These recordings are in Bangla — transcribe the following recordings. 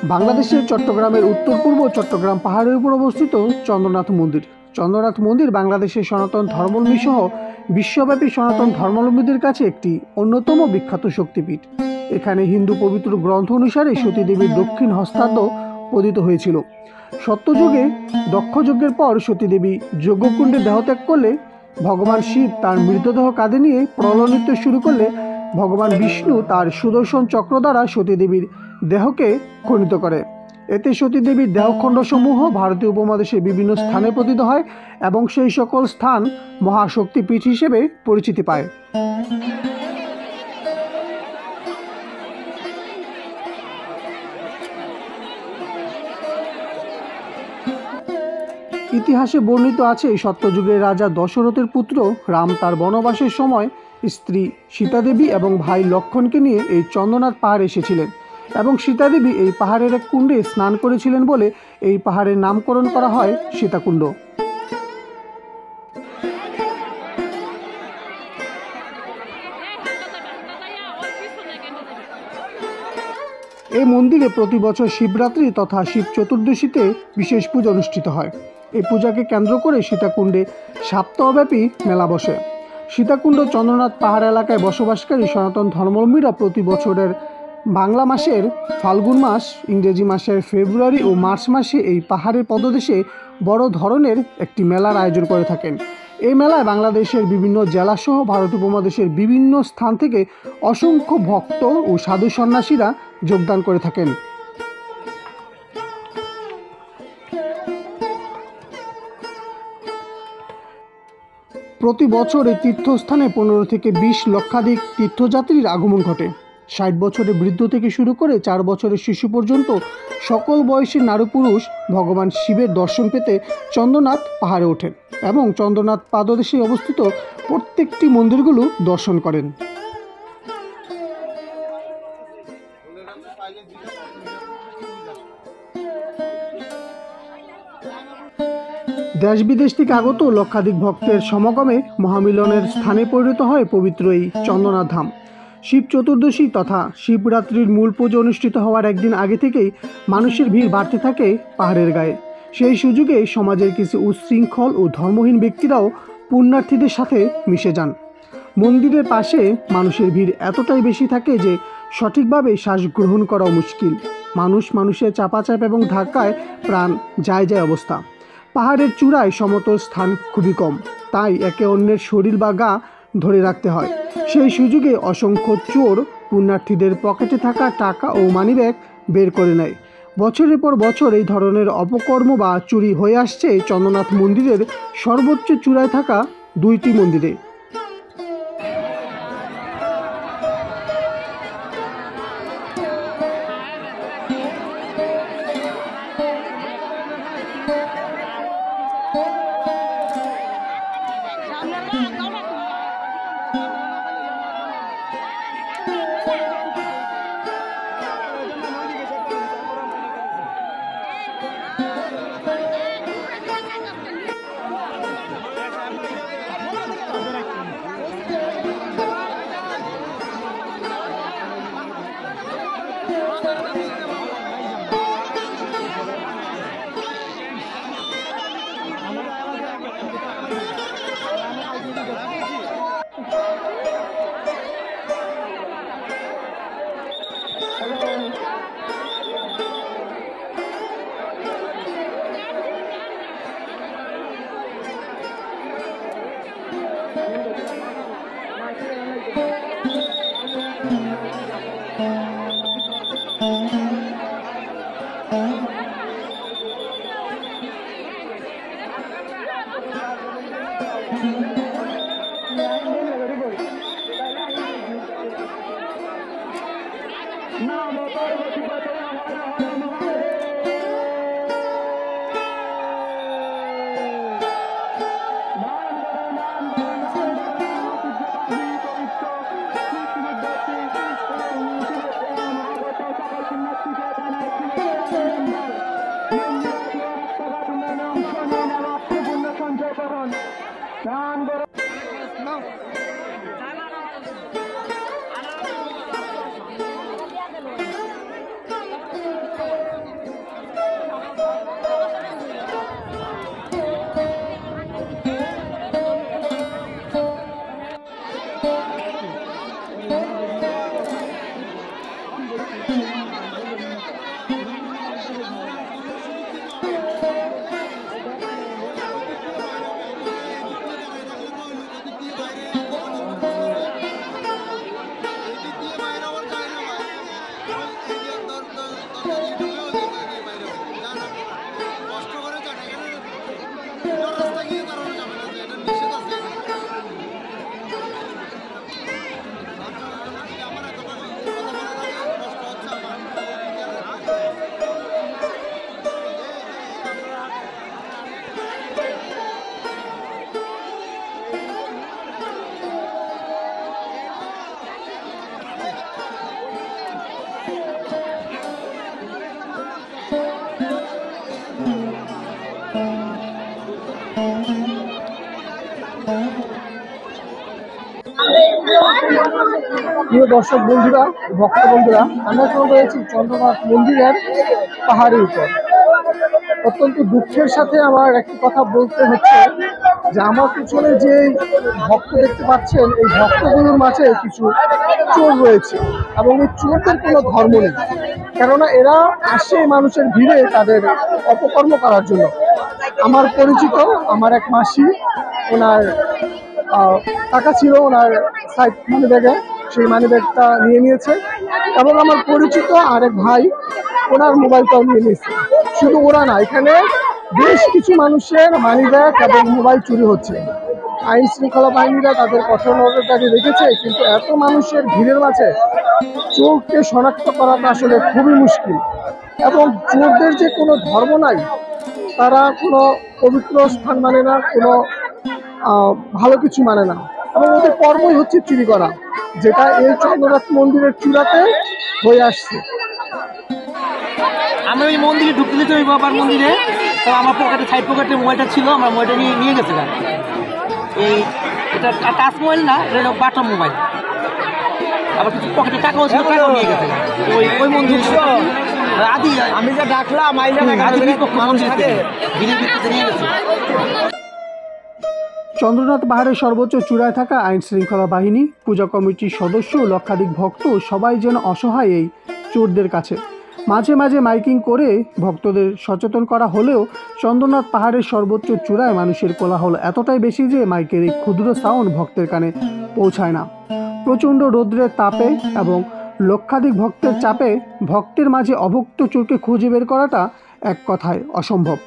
বাংলাদেশের চট্টগ্রামের উত্তর পূর্ব চট্টগ্রাম পাহাড়ের উপর অবস্থিত চন্দ্রনাথ মন্দির। চন্দ্রনাথ মন্দির বাংলাদেশের সনাতন ধর্মাবলম্বী সহ বিশ্বব্যাপী সনাতন ধর্মাবলম্বীদের কাছে একটি অন্যতম বিখ্যাত শক্তিপীঠ। এখানে হিন্দু পবিত্র গ্রন্থ অনুসারে সতীদেবীর দক্ষিণ হস্তাদ্য পতিত হয়েছিল। সত্যযুগে দক্ষযজ্ঞের পর সতীদেবী যজ্ঞকুণ্ডে দেহত্যাগ করলে ভগবান শিব তার মৃতদেহ কাঁধে নিয়ে প্রলয় নৃত্য শুরু করলে ভগবান বিষ্ণু তার সুদর্শন চক্র দ্বারা সতীদেবীর দেহকে খণ্ডিত করে। এতে সতীদেবীর দেহখণ্ডসমূহ ভারতীয় উপমহাদেশের বিভিন্ন স্থানে পতিত হয় এবং সেই সকল স্থান মহাশক্তিপীঠ হিসেবে পরিচিতি পায়। ইতিহাসে বর্ণিত আছে সত্যযুগের রাজা দশরথের পুত্র রাম তার বনবাসের সময় স্ত্রী সীতাদেবী এবং ভাই লক্ষ্মণকে নিয়ে এই চন্দ্রনাথ পাহাড়ে এসেছিলেন এবং সীতাদেবী এই পাহাড়ের এক কুণ্ডে স্নান করেছিলেন বলে এই পাহাড়ের নামকরণ করা হয় সীতাকুণ্ড। এই মন্দিরে প্রতি বছর শিবরাত্রি তথা শিব চতুর্দশীতে বিশেষ পূজা অনুষ্ঠিত হয়। এই পূজাকে কেন্দ্র করে সীতাকুণ্ডে সপ্তাহব্যাপী মেলা বসে। সীতাকুণ্ড চন্দ্রনাথ পাহাড় এলাকায় বসবাসকারী সনাতন ধর্মাবলম্বীরা প্রতি বছরের বাংলা মাসের ফাল্গুন মাস, ইংরেজি মাসের ফেব্রুয়ারি ও মার্চ মাসে এই পাহাড়ের পদদেশে বড় ধরনের একটি মেলার আয়োজন করে থাকেন। এই মেলায় বাংলাদেশের বিভিন্ন জেলাসহ ভারত উপমহাদেশের বিভিন্ন স্থান থেকে অসংখ্য ভক্ত ও সাধু সন্ন্যাসীরা যোগদান করে থাকেন। প্রতি বছর এই তীর্থস্থানে 15 থেকে 20 লক্ষাধিক তীর্থযাত্রীর আগমন ঘটে। 60 বছরের বৃদ্ধ থেকে শুরু করে 4 বছরের শিশু পর্যন্ত সকল বয়সী নারী পুরুষ ভগবান শিবের দর্শন পেতে চন্দ্রনাথ পাহাড়ে ওঠেন এবং চন্দ্রনাথ পাদদেশে অবস্থিত প্রত্যেকটি মন্দিরগুলো দর্শন করেন। দেশ বিদেশ থেকে আগত লক্ষাধিক ভক্তের সমাগমে মহামিলনের স্থানে পরিণত হয় পবিত্র এই চন্দ্রনাথ ধাম। শিব চতুর্দশী তথা শিবরাত্রির মূল পুজো অনুষ্ঠিত হওয়ার একদিন আগে থেকেই মানুষের ভিড় বাড়তে থাকে পাহাড়ের গায়ে। সেই সুযোগে সমাজের কিছু উচ্ছৃঙ্খল ও ধর্মহীন ব্যক্তিরাও পুণ্যার্থীদের সাথে মিশে যান। মন্দিরের পাশে মানুষের ভিড় এতটাই বেশি থাকে যে সঠিকভাবে শ্বাস গ্রহণ করাও মুশকিল। মানুষের চাপাচাপ এবং ধাক্কায় প্রাণ যায় অবস্থা। পাহাড়ের চূড়ায় সমতল স্থান খুবই কম, তাই একে অন্যের শরীর বা গা ধরে রাখতে হয়। সেই সুযোগে অসংখ্য চোর পুণ্যার্থীদের পকেটে থাকা টাকা ও মানিব্যাগ বের করে নেয়। বছরের পর বছর এই ধরনের অপকর্ম বা চুরি হয়ে আসছে চন্দ্রনাথ মন্দিরের সর্বোচ্চ চূড়ায় থাকা 2টি মন্দিরে। প্রিয় দর্শক বন্ধুরা, ভক্ত বন্ধুরা, আমরা এখন রয়েছি চন্দ্রনাথ মন্দিরের পাহাড়ের উপর। অত্যন্ত দুঃখের সাথে আমার একটি কথা বলতে হচ্ছে যে আমার পিছনে যে ভক্ত দেখতে পাচ্ছেন, এই ভক্তগুলোর মাঝে কিছু চোর রয়েছে এবং এই চোরদের কোনো ধর্ম নেই, কেননা এরা আসে মানুষের ভিড়ে তাদের অপকর্ম করার জন্য। আমার পরিচিত আমার এক মাসি, ওনার টাকা ছিল ওনার সাইড মানি ব্যাগে, সেই মানি ব্যাগটা নিয়ে নিয়েছে এবং আমার পরিচিত আরেক ভাই ওনার মোবাইলটাও নিয়ে নিয়েছে। শুধু ওরা না, এখানে বেশ কিছু মানুষের মানি ব্যাগ এবং মোবাইল চুরি হচ্ছে। আইন শৃঙ্খলা বাহিনীরা তাদের কঠোর নজরদারি রেখেছে, কিন্তু এত মানুষের ভিড়ের মাঝে চোরকে শনাক্ত করাটা আসলে খুবই মুশকিল। এবং চোরদের যে কোনো ধর্ম নাই, তারা কোনো পবিত্র স্থান মানে না, কোনো ভালো কিছু মানে না, এবং ওদের কর্মই হচ্ছে চুরি করা, যেটা এই চন্দ্রনাথ মন্দিরের চূড়াতে হয়ে আসছে। আমি ওই মন্দিরে ঢুকতে দিতে ওই বাবার মন্দিরে, তো আমার পকেটে সাইড পকেটে মোবাইলটা ছিল, আমার মোবাইলটা নিয়ে গেছিলাম। এই এটা টাচ মোবাইল না, এটা বাটন মোবাইল। আবার কিছু পকেটে টাকাও ছিল, টাকাও নিয়ে গেছে ওই মন্দির আদি। আমি যা ডাকলাম নিয়ে গেছে। চন্দ্রনাথ পাহাড়ের সর্বোচ্চ চূড়ায় থাকা আইন শৃঙ্খলা বাহিনী, পূজা কমিটির সদস্য, লক্ষাধিক ভক্ত সবাই যেন অসহায় এই চোরদের কাছে। মাঝে মাঝে মাইকিং করে ভক্তদের সচেতন করা হলেও চন্দ্রনাথ পাহাড়ের সর্বোচ্চ চূড়ায় মানুষের কোলাহল এতটাই বেশি যে মাইকের এই ক্ষুদ্র সাউন্ড ভক্তের কানে পৌঁছায় না। প্রচণ্ড রৌদ্রের তাপে এবং লক্ষাধিক ভক্তের চাপে ভক্তের মাঝে অভুক্ত চোরকে খুঁজে বের করাটা এক কথায় অসম্ভব।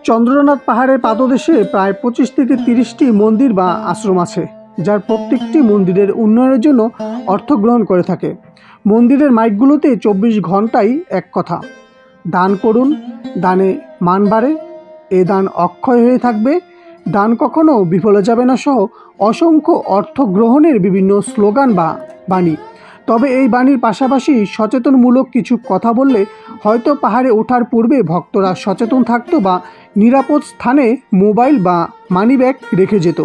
চন্দ্রনাথ পাহাড়ের পাদদেশে প্রায় 25 থেকে 30টি মন্দির বা আশ্রম আছে, যার প্রত্যেকটি মন্দিরের উন্নয়নের জন্য অর্থ গ্রহণ করে থাকে। মন্দিরের মাইকগুলোতে 24 ঘন্টাই এক কথা, দান করুন, দানে মান বাড়ে, এ দান অক্ষয় হয়ে থাকবে, দান কখনো বিফলে যাবে না সহ অসংখ্য অর্থ গ্রহণের বিভিন্ন স্লোগান বা বাণী। তবে এই বাণীর পাশাপাশি সচেতনমূলক কিছু কথা বললে হয়তো পাহাড়ে ওঠার পূর্বে ভক্তরা সচেতন থাকতো বা নিরাপদ স্থানে মোবাইল বা মানিব্যাগ রেখে যেত।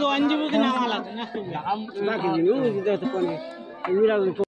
আঞ্জীবকে নামা লাগে না